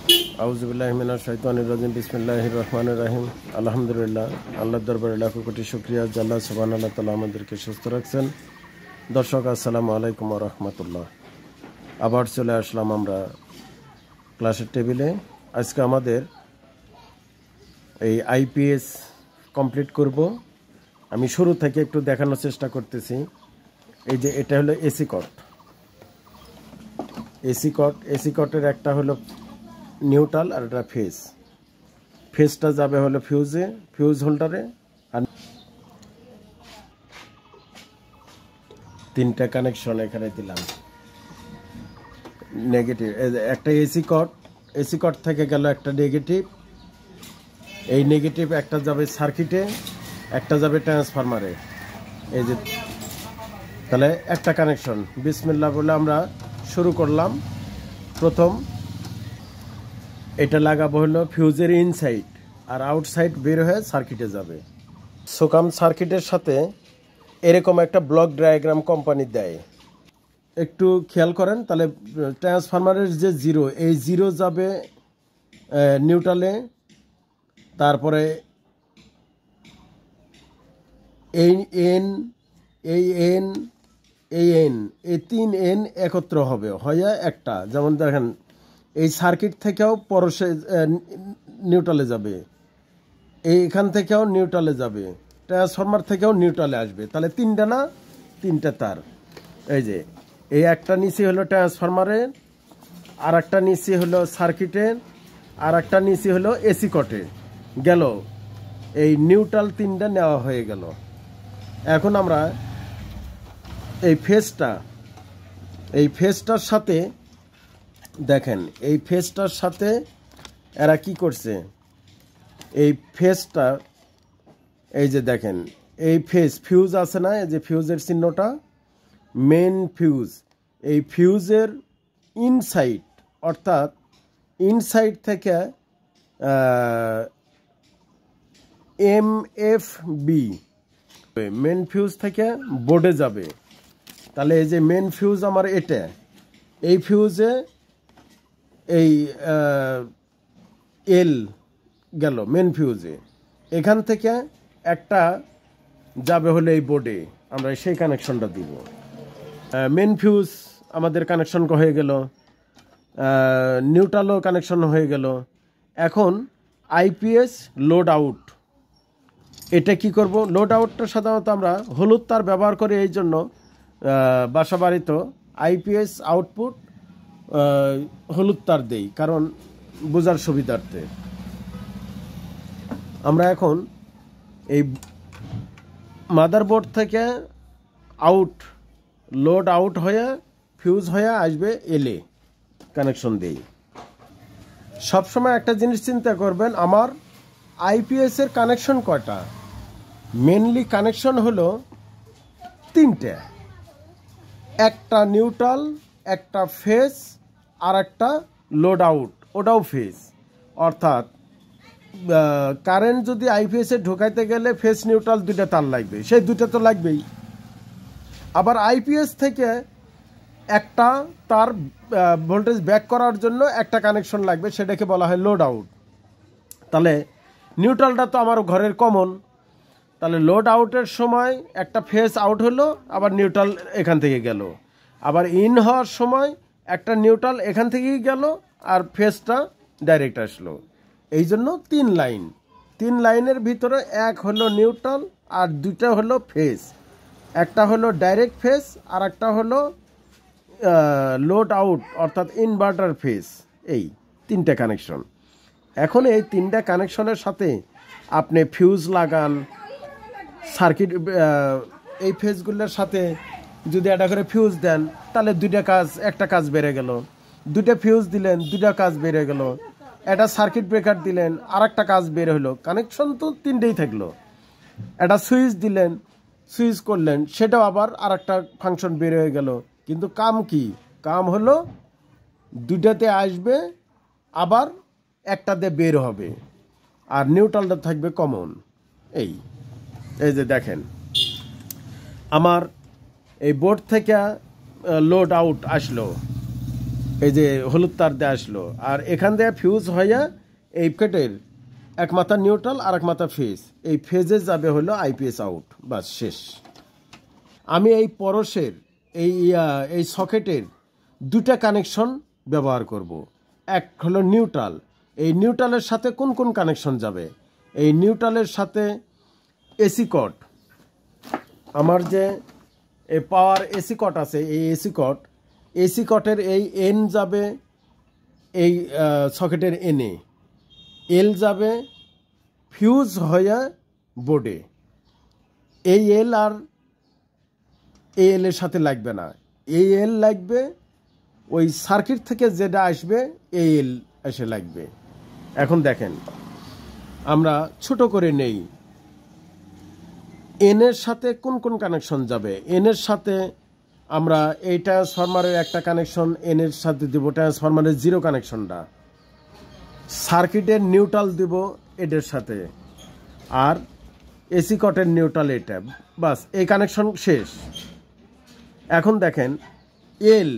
আউযুবিল্লাহি মিনাশ শাইতানির রাজিম বিসমিল্লাহির রহমানির রহিম আলহামদুলিল্লাহ আল্লাহর দরবারে লাখো কোটি শুকরিয়া যে আল্লাহ সুবহানাহু ওয়া তাআলা আমাদেরকে সুস্থ রাখছেন। দর্শক আসসালামু আলাইকুম ওয়া রাহমাতুল্লাহ। আবার চলে আসলাম আমরা ক্লাসের টেবিলে। আজকে আমাদের এই আইপিএস কমপ্লিট করব। আমি শুরু থেকে একটু দেখানোর চেষ্টা করতেছি। এই যে এটা হলো এসি কট। এসি কটের একটা হলো নিউট্রাল আর একটা ফেজটা যাবে হলো ফিউজ হোল্ডারে। আর তিনটা কানেকশন এখানে দিলাম নেগেটিভ। একটা এসি কট থেকে গেল একটা নেগেটিভ। এই নেগেটিভ একটা যাবে সার্কিটে, একটা যাবে ট্রান্সফরমারে। এই যে তাহলে একটা কানেকশন। বিসমিল্লাহ বলে আমরা শুরু করলাম। প্রথম এটা লাগাবো হলো ফিউজের ইনসাইড, আর আউটসাইড বের হয়ে সার্কিটে যাবে। সোকাম সার্কিটের সাথে এরকম একটা ব্লক ডায়াগ্রাম কোম্পানি দেয়, একটু খেয়াল করেন। তাহলে ট্রান্সফরমারের যে জিরো, এই জিরো যাবে নিউট্রালে। তারপরে এই এন এই তিন এন একত্র হবে হয়ে একটা। যেমন দেখেন এই সার্কিট থেকেও পরশে নিউট্রালে যাবে, এইখান থেকেও নিউট্রালে যাবে, ট্রান্সফরমার থেকেও নিউট্রালে আসবে। তাহলে তিনটা তার। এই যে এই একটা নিচে হলো ট্রান্সফরমারের, আর একটা নিচে হলো সার্কিটের, আর একটা নিচে হলো এসি কটে গেল। এই নিউট্রাল তিনটা নেওয়া হয়ে গেল। এখন আমরা এই ফেজটার সাথে দেখেন, এই ফেজটার সাথে এরা কি করছে। এই ফেজটা, এই যে দেখেন এই ফিউজ আছে না, এই যে ফিউজের চিহ্নটা মেন ফিউজ। এই ফিউজের ইনসাইড, অর্থাৎ ইনসাইড থেকে MFB মেন ফিউজ থেকে বোর্ডে যাবে। তাহলে এই যে মেন ফিউজ আমার এটা, এই ফিউজে এই এল গেল মেন ফিউজে। এখান থেকে একটা যাবে হলো এই বোর্ডে, আমরা সেই কানেকশনটা দিব। মেন ফিউজ আমাদের কানেকশন হয়ে গেল, নিউট্রালও কানেকশন হয়ে গেল। এখন আইপিএস লোড আউট, এটা কি করব। লোড আউটটা সাধারণত আমরা হলুদ তার ব্যবহার করি, এই জন্য বাসা বাড়িতে আইপিএস আউটপুট হলুদ তার দেই, কারণ বোঝার সুবিধার্থে। আমরা এখন এই মাদারবোর্ড থেকে লোড আউট হয়ে ফিউজ হয়ে আসবে এলে কানেকশন দেই। সবসময় একটা জিনিস চিন্তা করবেন, আমার আইপিএস এর কানেকশন কয়টা। মেনলি কানেকশন হলো তিনটে, একটা নিউট্রাল, একটা ফেজ, আর একটা লোড আউট, ওটাও ফেজ। অর্থাৎ কারেন্ট যদি আইপিএস এ ঢোকাইতে গেলে ফেজ নিউট্রাল দুইটা তার লাগবে, সেই দুইটা তো লাগবেই। আবার আইপিএস থেকে একটা তার ভোল্টেজ ব্যাক করার জন্য একটা কানেকশন লাগবে, সেটাকে বলা হয় লোড আউট। তাহলে নিউট্রালটা তো আমার ঘরের কমন। তাহলে লোড আউটের সময় একটা ফেজ আউট হলো, আবার নিউট্রাল এখান থেকে গেল। আবার ইন হওয়ার সময় একটা নিউট্রাল এখান থেকেই গেল, আর ফেজটা ডাইরেক্ট আসলো। এই জন্য তিন লাইনের ভিতরে এক হলো নিউট্রাল আর দুইটা হলো ফেজ। একটা হলো ডাইরেক্ট ফেজ, আর একটা হলো লোড আউট অর্থাৎ ইনভার্টার ফেজ। এই তিনটা কানেকশন। এখন এই তিনটা কানেকশনের সাথে আপনি ফিউজ লাগান, সার্কিট এই ফেজগুলোর সাথে যদি একটা করে ফিউজ দেন, তাহলে একটা কাজ বেড়ে গেল। দুইটা ফিউজ দিলেন, দুইটা কাজ বেড়ে গেল। একটা সার্কিট ব্রেকার দিলেন, আর একটা কাজ বের হলো। কানেকশন তো তিনটেই থাকলো। একটা সুইচ দিলেন, সুইচ করলেন, সেটাও আবার আর একটা ফাংশন বের হয়ে গেল। কিন্তু কাম হলো দুইটাতে আসবে, আবার একটাতে বের হবে, আর নিউট্রালটা থাকবে কমন। এই যে দেখেন, আমার এই বোর্ড থেকে লোড আউট আসলো, এই যে হলুদ তার দিয়ে আসলো, আর এখান দিয়ে ফিউজ হইয়া এই ফেটের এক মাথা নিউট্রাল আর এক মাথা ফেজ, এই ফেজে যাবে হলো আইপিএস আউট, বাস শেষ। আমি এই পরশের এই সকেটের দুটা কানেকশন ব্যবহার করব। এক হলো নিউট্রাল, এই নিউট্রালের সাথে কোন কোন কানেকশন যাবে? এই নিউট্রালের সাথে এসি কট, আমার যে এই পাওয়ার এসি কট আছে, এই এসি কটের এই এন যাবে এই সকেটের এনে, এল যাবে ফিউজ হয়ে বোর্ডে। এই এল আর এই এল এর সাথে লাগবে না, এই এল লাগবে ওই সার্কিট থেকে যেটা আসবে এই এল এসে লাগবে। এখন দেখেন আমরা ছোট করে নেই, এন এর সাথে কোন কোন কানেকশন যাবে। এন এর সাথে আমরা এই ট্রান্সফরমারের একটা কানেকশন এন এর সাথে দিব, ট্রান্সফরমারের জিরো কানেকশনটা। সার্কিটের নিউট্রাল দিব এটার সাথে, আর এসি কটের নিউট্রাল এটা, বাস এই কানেকশন শেষ। এখন দেখেন এল,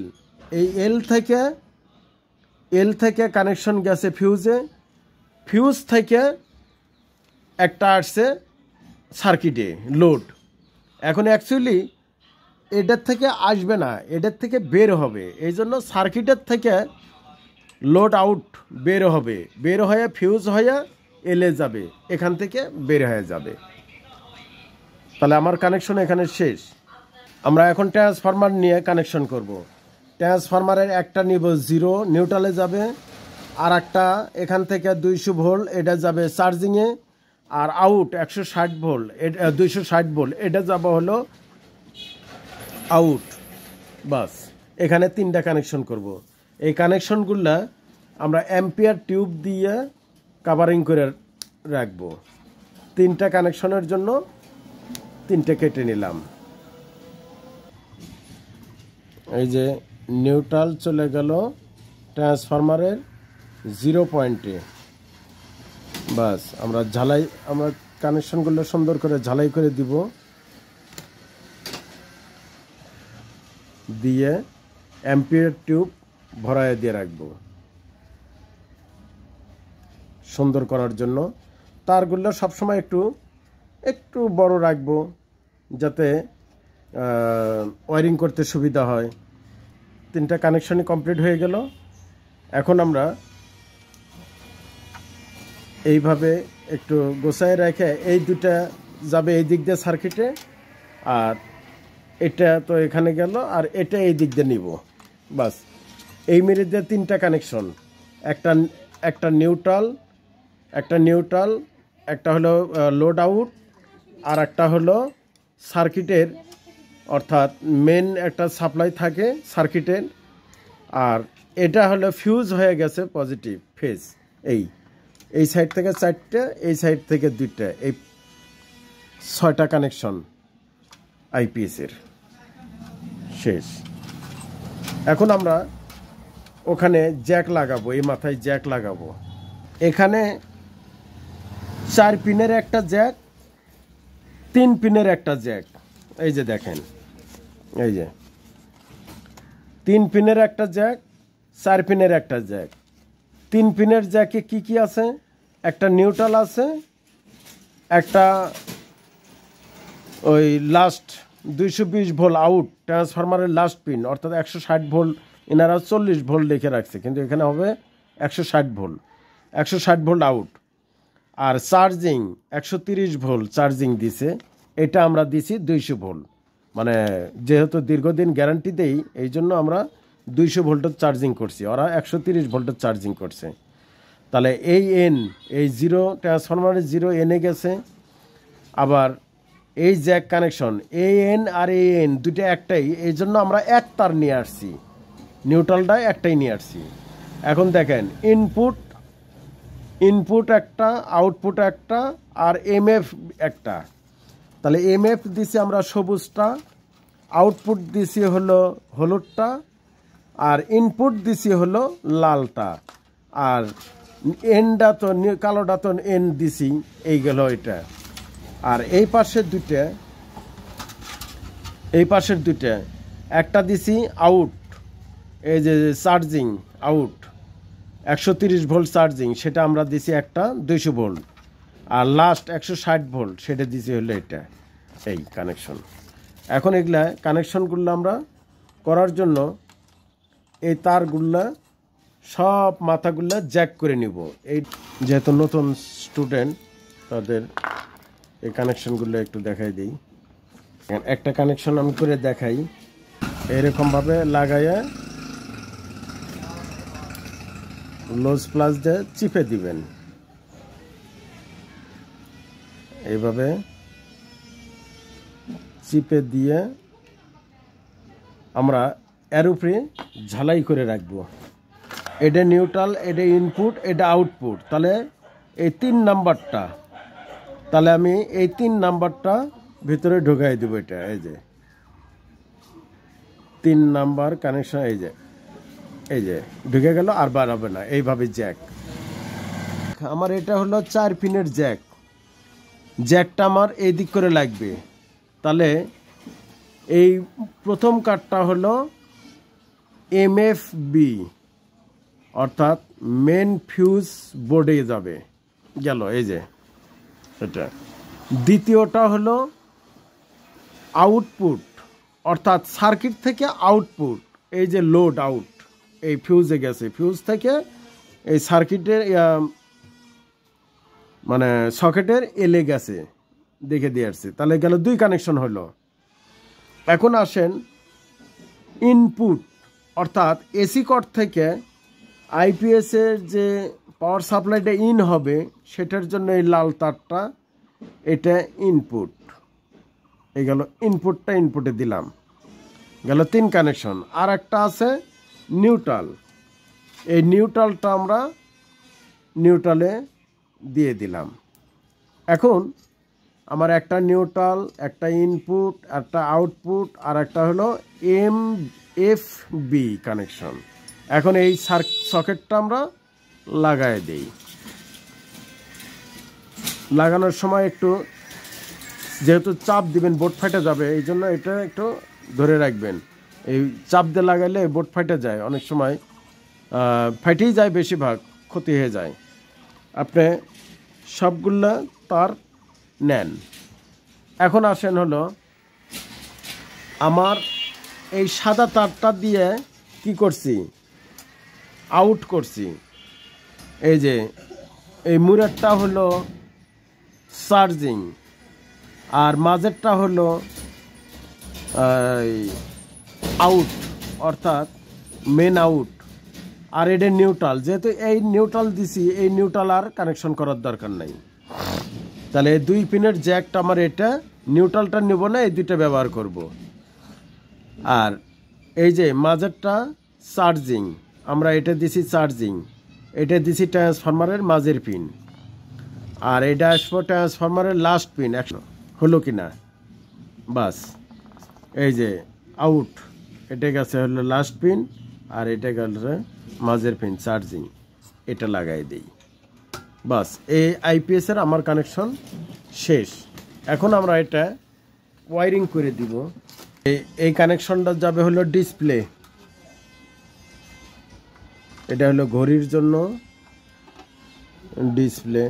এই এল থেকে কানেকশন গেছে ফিউজে, ফিউজ থেকে একটা আসছে সার্কিটে লোড। এখন অ্যাকচুয়ালি এটার থেকে আসবে না, এটার থেকে বের হবে, এই জন্য সার্কিটের থেকে লোড আউট বের হবে, বের হয়ে ফিউজ হয়ে এলে যাবে, এখান থেকে বের হয়ে যাবে। তাহলে আমার কানেকশন এখানে শেষ। আমরা এখন ট্রান্সফরমার নিয়ে কানেকশন করব। ট্রান্সফরমারের একটা নিব জিরো, নিউট্রালে যাবে, আর একটা এখান থেকে 200 ভোল্ট, এটা যাবে চার্জিংয়ে, আর আউট 160 ভোল্ট, 260 ভোল্ট, এটা যাবে হলো আউট, বাস। এখানে তিনটা কানেকশন করব। এই কানেকশনগুলা আমরা অ্যাম্পিয়ার টিউব দিয়ে কাভারিং করে রাখবো। তিনটা কানেকশনের জন্য তিনটে কেটে নিলাম। এই যে নিউট্রাল চলে গেল ট্রান্সফরমারের 0 পয়েন্টে, বাস আমরা কানেকশনগুলো সুন্দর করে ঝালাই করে দিব, দিয়ে অ্যাম্পিয়ার টিউব ভরায় দিয়ে রাখবো সুন্দর করার জন্য। তারগুলো সবসময় একটু বড় রাখবো যাতে ওয়ারিং করতে সুবিধা হয়। তিনটা কানেকশনই কমপ্লিট হয়ে গেল। এখন আমরা এইভাবে একটু গোছায় রেখে এই দুটা যাবে এই দিক দিয়ে সার্কিটে, আর এটা তো এখানে গেল, আর এটা এই দিক দিয়ে নিব, বাস। এই মেরে দিয়ে তিনটা কানেকশন, একটা নিউট্রাল, একটা হলো লোড আউট, আর একটা হলো সার্কিটের, অর্থাৎ মেন একটা সাপ্লাই থাকে সার্কিটের, আর এটা হলো ফিউজ হয়ে গেছে পজিটিভ ফেজ। এই সাইড থেকে 4টে, এই সাইড থেকে 2টা, এই 6টা কানেকশন আইপিএসের শেষ। এখন আমরা ওখানে জ্যাক লাগাবো, এই মাথায় জ্যাক লাগাবো। এখানে 4 পিনের একটা জ্যাক, 3 পিনের একটা জ্যাক, এই যে দেখেন, এই যে 3 পিনের একটা জ্যাক, 4 পিনের একটা জ্যাক। 3 পিনের জ্যাকে কি আছে? একটা নিউট্রাল আছে, একটা ওই লাস্ট 220 ভোল্ট আউট ট্রান্সফরমারের লাস্ট পিন, অর্থাৎ 160 ভোল্ট, এনারা 40 ভোল্ট লিখে রাখছে, কিন্তু এখানে হবে 160 ভোল্ট, 160 ভোল্ট আউট। আর চার্জিং 130 ভোল্ট চার্জিং দিছে, এটা আমরা দিছি 200 ভোল্ট, মানে যেহেতু দীর্ঘদিন গ্যারান্টি দেই এই জন্য আমরা 200 ভোল্টের চার্জিং করছি, ওরা 130 ভোল্টের চার্জিং করছে। তাহলে এই জিরো ট্রান্সফরমারের জিরো এনে গেছে। আবার এই জ্যাক কানেকশন এন আর এন দুটো একটাই, এই জন্য আমরা এক তার নিয়ে আসছি, নিউট্রালটা একটাই নিয়ে আসছি। এখন দেখেন ইনপুট একটা, আউটপুট একটা, আর এমএফ একটা। তাহলে এমএফ দিছি আমরা সবুজটা, আউটপুট দিছি হলো হলুদটা, আর ইনপুট দিছি হলো লালটা, আর এনটা তো কালোটা তো এন দিছি, এই গেল এটা। আর এই পাশের দুইটা একটা দিছি আউট, এই যে চার্জিং আউট 130 ভোল্ট চার্জিং, সেটা আমরা দিছি একটা 200 ভোল্ট, আর লাস্ট 160 ভোল্ট সেটা দিছি হলো এটা, এই কানেকশন। এখন এগুলা কানেকশনগুলো আমরা করার জন্য এই তারগুলা সব মাথাগুলা জ্যাক করে নিব। এই যেহেতু নতুন স্টুডেন্ট, তাদের এই কানেকশনগুলো একটু দেখাই দিই। একটা কানেকশন আমি করে দেখাই, এরকমভাবে লাগাইয়া লোজ প্লাস দিয়ে চিপে দিবেন, এইভাবে চিপে দিয়ে আমরা এর উপরে ঝালাই করে রাখবো। এটা নিউট্রাল, এটা ইনপুট, এটা আউটপুট। তাহলে এই 3 নাম্বারটা, তাহলে আমি এই 3 নাম্বারটা ভিতরে ঢোকাই দেবো। এটা এই যে 3 নাম্বার কানেকশন, এই যে ঢুকে গেল, আর বাড়াবে না। এইভাবে জ্যাক, আমার এটা হলো 4 পিনের জ্যাক। জ্যাকটা আমার এই দিক করে লাগবে। তাহলে এই প্রথম কার্ডটা হলো MFB, অর্থাৎ মেন ফিউজ বোর্ডে যাবে, গেল এই যে এটা। দ্বিতীয়টা হলো আউটপুট, অর্থাৎ সার্কিট থেকে আউটপুট, এই যে লোড আউট, এই ফিউজে গেছে, ফিউজ থেকে এই সার্কিটের মানে সকেটের এলে গেছে, দেখে দিয়ে আসছে। তাহলে গেল 2 কানেকশন হলো। এখন আসেন ইনপুট, অর্থাৎ এসি কর্ড থেকে আইপিএস এর যে পাওয়ার সাপ্লাইটা ইন হবে, সেটার জন্য এই লাল তারটা, এটা ইনপুট। এই গেল ইনপুটটা, ইনপুটে দিলাম, গেল 3 কানেকশন। আর একটা আছে নিউট্রাল, এই নিউট্রালটা আমরা নিউট্রালে দিয়ে দিলাম। এখন আমার একটা নিউট্রাল, একটা ইনপুট, একটা আউটপুট, আর একটা হলো MFB কানেকশন। এখন এই সকেটটা আমরা লাগাই দেই। লাগানোর সময় একটু, যেহেতু চাপ দিবেন বোর্ড ফাটে যাবে, এই জন্য এটা একটু ধরে রাখবেন। এই চাপ দিয়ে লাগাইলে বোর্ড ফাটে যায়, অনেক সময় ফাটেই যায়, বেশিরভাগ ক্ষতি হয়ে যায়। আপনি সবগুলা তার নেন। এখন আসেন হলো আমার এই সাদা তারটা দিয়ে কি করছি, আউট করছি। এই যে এই মুরেরটা হলো চার্জিং, আর মাঝেরটা হলো আউট, অর্থাৎ মেন আউট, আর এটা নিউট্রাল। যেহেতু এই নিউট্রাল দিছি, এই নিউট্রাল আর কানেকশন করার দরকার নাই। তাহলে এই 2 পিনের জ্যাকটা আমার, এটা নিউট্রালটা নেব না, এই 2টা ব্যবহার করব। আর এই যে মাঝেরটা চার্জিং, আমরা এটা দিছি চার্জিং, এটা দিছি ট্রান্সফরমারের মাঝের পিন, আর এটা আসবো ট্রান্সফরমারের লাস্ট পিন। হলো কিনা, বাস। এই যে আউট, এটা গেছে হলো লাস্ট পিন, আর এটা গেছে মাঝের পিন চার্জিং, এটা লাগাই দেই। বাস, এই আইপিএস এর আমার কানেকশন শেষ। এখন আমরা এটা ওয়ারিং করে দিব। এই কানেকশনটা যাবে হলো ডিসপ্লে, এটা হলো ঘড়ির জন্য ডিসপ্লে,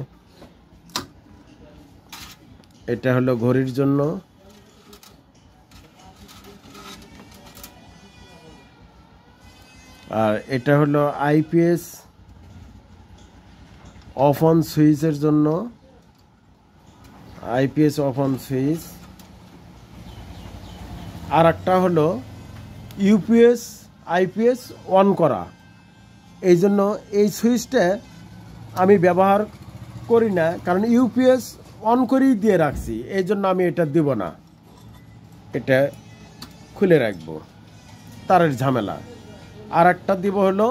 এটা হলো ঘড়ির জন্য, আর এটা হলো আইপিএস অফ অন সুইচের জন্য, আইপিএস অফ অন সুইচ। আর একটা হলো ইউপিএস আইপিএস অন করা। এই জন্য এই সুইচটা আমি ব্যবহার করি না, কারণ ইউপিএস অন করেই দিয়ে রাখছি, এই জন্য আমি এটা দিব না, এটা খুলে রাখবো, তারের ঝামেলা। আর একটা দিব হলো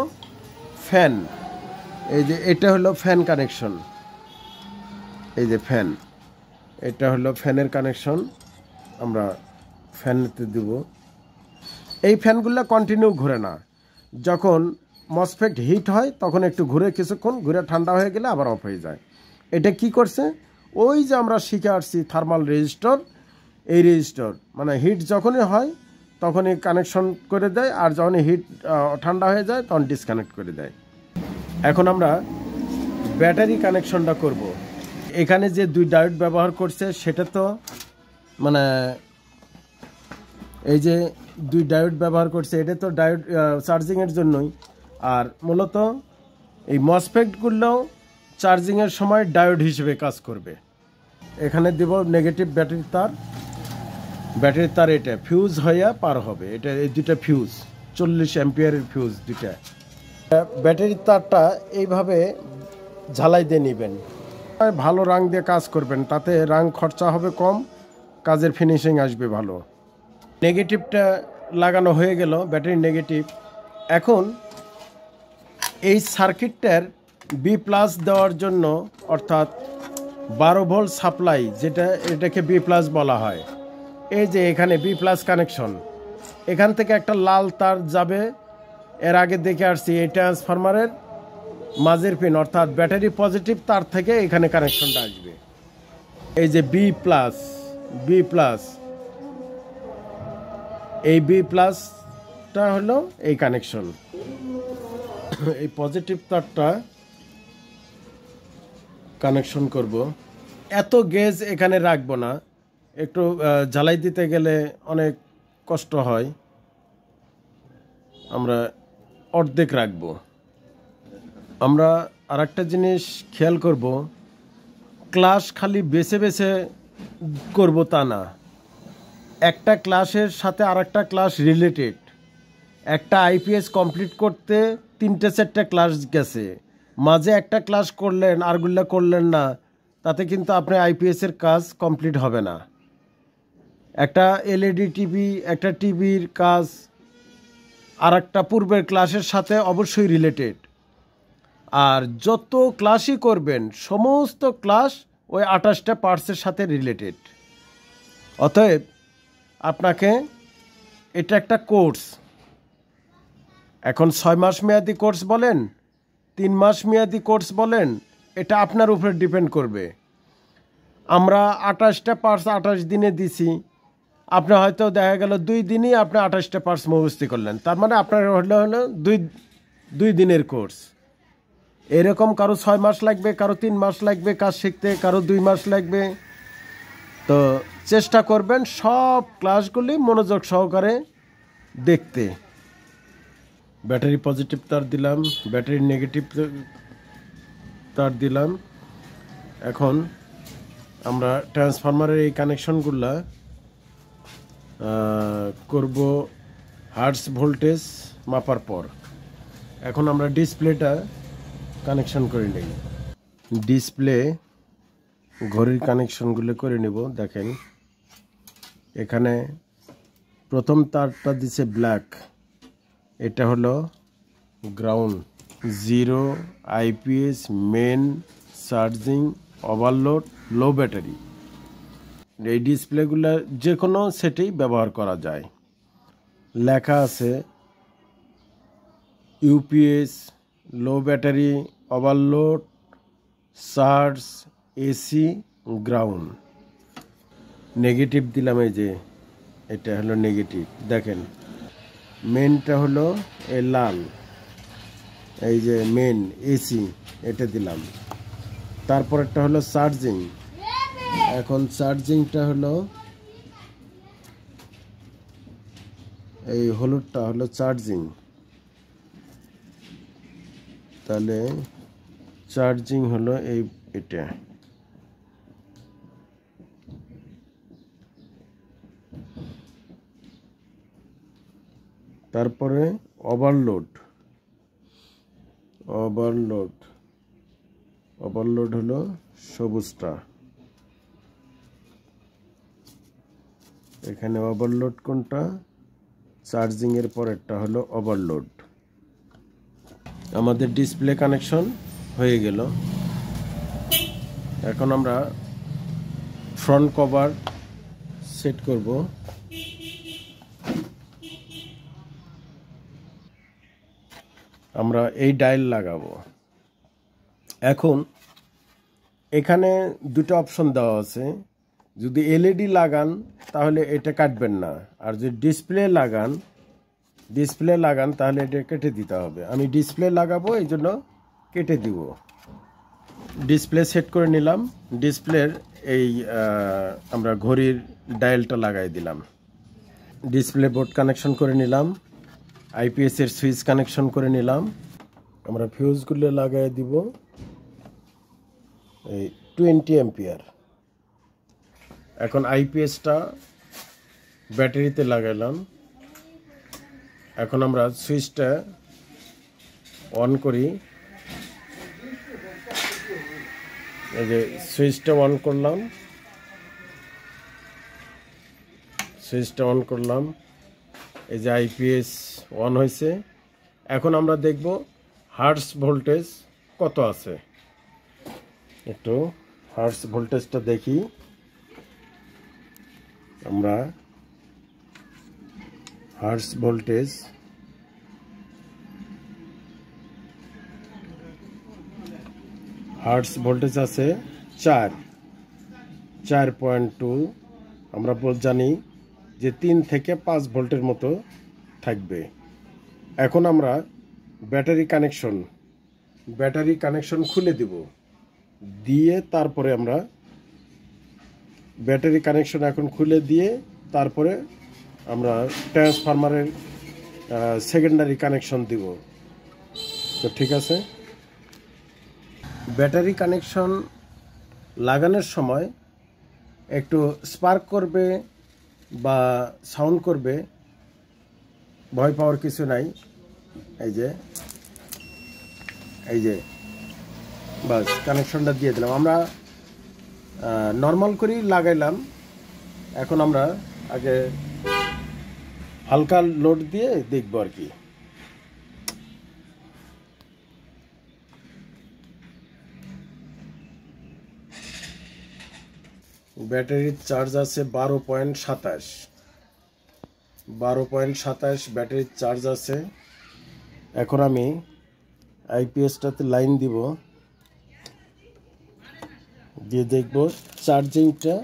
ফ্যান, এই যে এটা হলো ফ্যান কানেকশন, এই যে ফ্যান, এটা হলো ফ্যানের কানেকশন, আমরা ফ্যানেতে দিব। এই ফ্যানগুলো কন্টিনিউ ঘুরে না, যখন মসফেট হিট হয় তখন একটু ঘুরে, কিছুক্ষণ ঘুরে ঠান্ডা হয়ে গেলে আবার অফ হয়ে যায়। এটা কি করছে, ওই যে আমরা শিখে আসছি থার্মাল রেজিস্টর, এই রেজিস্টর মানে হিট যখনই হয় তখনই কানেকশন করে দেয়, আর যখন হিট ঠান্ডা হয়ে যায় তখন ডিসকানেক্ট করে দেয়। এখন আমরা ব্যাটারি কানেকশনটা করব। এখানে যে 2 ডায়োড ব্যবহার করছে সেটা তো মানে এই যে 2 ডায়োড ব্যবহার করছে এটা তো ডায়োড চার্জিংয়ের জন্যই, আর মূলত এই মসফেটগুলোও চার্জিংয়ের সময় ডায়োড হিসেবে কাজ করবে। এখানে দেব নেগেটিভ ব্যাটারির তার এটা ফিউজ হয়ে পার হবে, এটা এই দুটা ফিউজ 40 অ্যাম্পিয়ারের ফিউজ দুটা। ব্যাটারির তারটা এইভাবে ঝালাই দিয়ে নেবেন, ভালো রাং দিয়ে কাজ করবেন, তাতে রাং খরচা হবে কম, কাজের ফিনিশিং আসবে ভালো। নেগেটিভটা লাগানো হয়ে গেল, ব্যাটারি নেগেটিভ। এখন এই সার্কিটটার বি প্লাস দেওয়ার জন্য, অর্থাৎ 12 ভোল্ট সাপ্লাই, এটাকে বি প্লাস বলা হয়, এই যে এখানে বি প্লাস কানেকশন, এখান থেকে একটা লাল তার যাবে। এর আগে দেখে আসছি এই ট্রান্সফরমারের মাঝের পিন, অর্থাৎ ব্যাটারি পজিটিভ তার থেকে এখানে কানেকশনটা আসবে। এই যে বি প্লাস এই বি প্লাসটা হলো এই কানেকশন। এই পজিটিভ তারটা কানেকশন করব। এত গেজ এখানে রাখবো না, একটু জ্বালাই দিতে গেলে অনেক কষ্ট হয়, আমরা অর্ধেক রাখব। আমরা আরেকটা জিনিস খেয়াল করব, ক্লাস খালি বেছে বেছে করব তা না, একটা ক্লাসের সাথে আরেকটা ক্লাস রিলেটেড। একটা আইপিএস কমপ্লিট করতে 3-4টা ক্লাস গেছে, মাঝে একটা ক্লাস করলেন আরগুলা করলেন না, তাতে কিন্তু আপনার আইপিএসের কাজ কমপ্লিট হবে না। একটা এলইডি টিভি, একটা টিভির কাজ আর একটা পূর্বের ক্লাসের সাথে অবশ্যই রিলেটেড। আর যত ক্লাসই করবেন সমস্ত ক্লাস ওই 28টা পার্টসের সাথে রিলেটেড। অতএব আপনাকে এটা একটা কোর্স, এখন 6 মাস মেয়াদি কোর্স বলেন, 3 মাস মেয়াদি কোর্স বলেন, এটা আপনার উপরে ডিপেন্ড করবে। আমরা 28টা পার্টস 28 দিনে দিছি, আপনি হয়তো দেখা গেল 2 দিনই আপনি 28টা পার্টস মুখস্থ করলেন, তার মানে আপনার হলো 2 দিনের কোর্স। এরকম কারো 6 মাস লাগবে, কারো 3 মাস লাগবে কাজ শিখতে, কারো 2 মাস লাগবে। তো চেষ্টা করবেন সব ক্লাসগুলি মনোযোগ সহকারে দেখতে। ব্যাটারি পজিটিভ তার দিলাম, ব্যাটারি নেগেটিভ তার দিলাম। এখন আমরা ট্রান্সফরমারের এই কানেকশনগুলা করব হার্টস ভোল্টেজ মাপার পর। এখন আমরা ডিসপ্লেটা কানেকশন করে নিই। ডিসপ্লে ঘড়ির কানেকশনগুলো করে নেব। দেখেন এখানে প্রথম তারটা দিছে ব্ল্যাক, এটা হলো ground, 0 IPS, main, charging, overload, low battery. এই ডিসপ্লেগুলো যে কোনো সেটেই ব্যবহার করা যায়। লেখা আছে ইউপিএস, লো battery, overload, charge, AC, ground. Negative দিলাম, এই যে এটা হলো নেগেটিভ। দেখেন মেনটা হলো এই লাল, এই যে মেন এসি, এটা দিলাম। তারপরেরটা হলো চার্জিং, এখন চার্জিংটা হলো এই হলুদটা হলো চার্জিং, তাহলে চার্জিং হলো এটা। তারপরে ওভারলোড হলো সবুজটা, এখানে ওভারলোড কোনটা, চার্জিং এর পরেরটা হলো ওভারলোড। আমাদের ডিসপ্লে কানেকশন হয়ে গেল। এখন আমরা ফ্রন্ট কভার সেট করব। আমরা এই ডায়াল লাগাবো। এখন এখানে দুটো অপশন দেওয়া আছে, যদি এলইডি লাগান তাহলে এটা কাটবেন না, আর যদি ডিসপ্লে লাগান তাহলে এটা কেটে দিতে হবে। আমি ডিসপ্লে লাগাবো, এই জন্য কেটে দিব। ডিসপ্লে সেট করে নিলাম। ডিসপ্লের এই আমরা ঘড়ির ডায়ালটা লাগাই দিলাম। ডিসপ্লে বোর্ড কানেকশন করে নিলাম। আইপিএস এর সুইচ কানেকশন করে নিলাম। আমরা ফিউজগুলো লাগাই দিব এই 20 অ্যাম্পিয়ার। এখন আইপিএসটা ব্যাটারিতে লাগাইলাম। এখন আমরা সুইচটা অন করি। এই যে সুইচটা অন করলাম, এই যে আইপিএস অন হয়েছে। এখন আমরা দেখব হার্টস ভোল্টেজ কত আছে। একটু হার্টস ভোল্টেজটা দেখি। আমরা হার্টস ভোল্টেজ আছে 4.2। আমরা জানি যে 3 থেকে 5 ভোল্টের মতো থাকবে। এখন আমরা ব্যাটারি কানেকশন খুলে দিব, দিয়ে তারপরে আমরা ব্যাটারি কানেকশন এখন খুলে দিয়ে তারপরে আমরা ট্রান্সফরমারের সেকেন্ডারি কানেকশন দিব। তো ঠিক আছে, ব্যাটারি কানেকশন লাগানোর সময় একটু স্পার্ক করবে বা সাউন্ড করবে, ভয় পাওয়ার কিছু নাই। এই যে বাস কানেকশনটা দিয়ে দিলাম। আমরা নর্মাল করেই লাগাইলাম। এখন আমরা আগে হালকা লোড দিয়ে দেখব আর কি। ব্যাটারির চার্জ আছে 12.27 ব্যাটারির চার্জ আছে। এখন আমি আইপিএসটাতে লাইন দিব, দিয়ে দেখব চার্জিংটা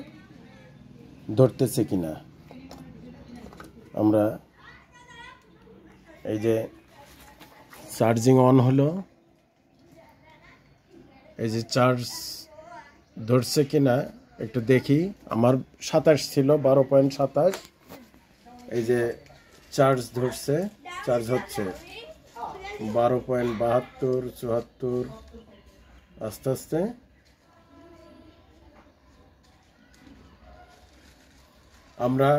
ধরতেছে কিনা। আমরা এই যে চার্জিং অন হলো, এই যে চার্জ ধরছে কিনা একটু দেখি। আমার 27 ছিল, 12.27। এই যে চার্জ ধরছে, চার্জ হচ্ছে 12.72, 74, আস্তে আস্তে। আমরা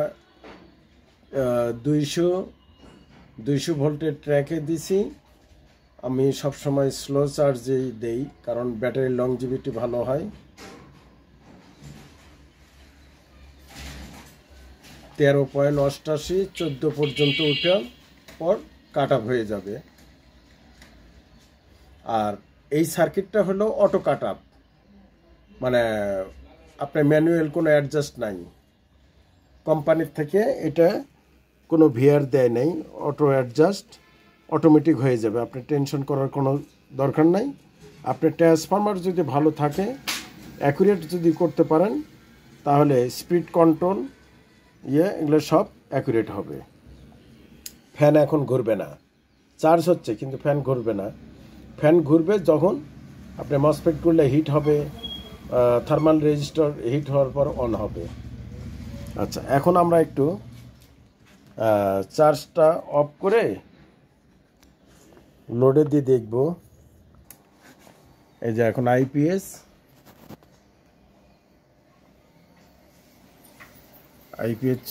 200 ভোল্টের ট্র্যাকে দিছি। আমি সবসময় স্লো চার্জেই দেই, কারণ ব্যাটারির লংজিভিটি ভালো হয়। 13.88, 14 পর্যন্ত উঠে পর কাট আপ হয়ে যাবে। আর এই সার্কিটটা হলো অটো কাট আপ, মানে আপনার ম্যানুয়াল কোনো অ্যাডজাস্ট নাই। কোম্পানির থেকে এটা কোনো ভিআর দেয় নাই, অটো অ্যাডজাস্ট অটোমেটিক হয়ে যাবে। আপনি টেনশন করার কোনো দরকার নাই। আপনার ট্রান্সফরমার যদি ভালো থাকে, অ্যাকুরেট যদি করতে পারেন, তাহলে স্পিড কন্ট্রোল এগুলো সব অ্যাকুরেট হবে। ফ্যান এখন ঘুরবে না, চার্জ হচ্ছে কিন্তু ফ্যান ঘুরবে না। ফ্যান ঘুরবে যখন আপনার মসফেটগুলো হিট হবে, থার্মাল রেজিস্টার হিট হওয়ার পর অন হবে। আচ্ছা, এখন আমরা একটু চার্জটা অফ করে লোডে দিয়ে দেখব। এই যে এখন আইপিএস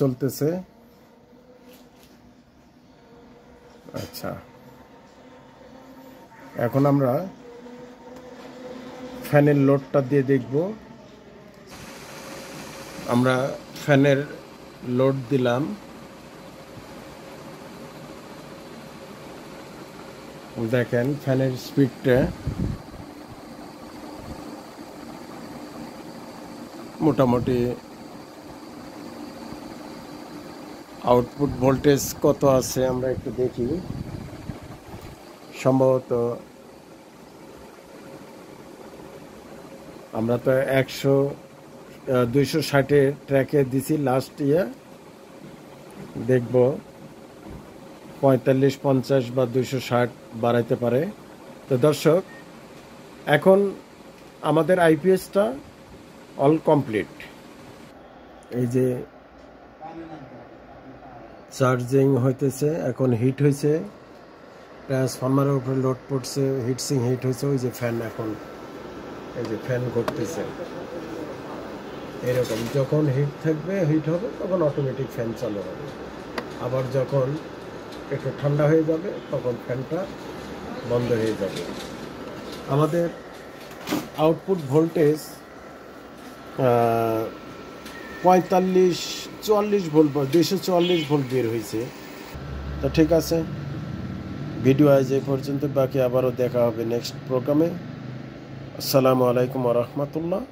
চলতেছে। আচ্ছা, এখন আমরা ফ্যানের লোডটা দিয়ে দেখব। আমরা ফ্যানের লোড দিলাম, দেখেন ফ্যানের স্পিডটা মোটামুটি। আউটপুট ভোল্টেজ কত আছে আমরা একটু দেখি। সম্ভবত আমরা তো 260-এ ট্র্যাকে দিছি লাস্ট ইয়ে, দেখব 45-50 বা 260 বাড়াইতে পারে। তো দর্শক, এখন আমাদের আইপিএসটা অল কমপ্লিট। এই যে চার্জিং হইতেছে, এখন হিট হয়েছে, ট্রান্সফরমারের উপরে লোড পড়ছে, হিটসিং হিট হয়েছে। ওই যে ফ্যান, এখন এই যে ফ্যান ঘুরতেছে এরকম। যখন হিট থাকবে, হিট হবে, তখন অটোমেটিক ফ্যান চালু হবে। আবার যখন একটু ঠান্ডা হয়ে যাবে, তখন ফ্যানটা বন্ধ হয়ে যাবে। আমাদের আউটপুট ভোল্টেজ 45-44 ভোল্ট, 244 ভোল্ট বের হয়েছে। তো ঠিক আছে, ভিডিও আজ এই পর্যন্ত, বাকি আবারও দেখা হবে নেক্সট প্রোগ্রামে। আসসালামু আলাইকুম ওয়া রাহমাতুল্লাহ।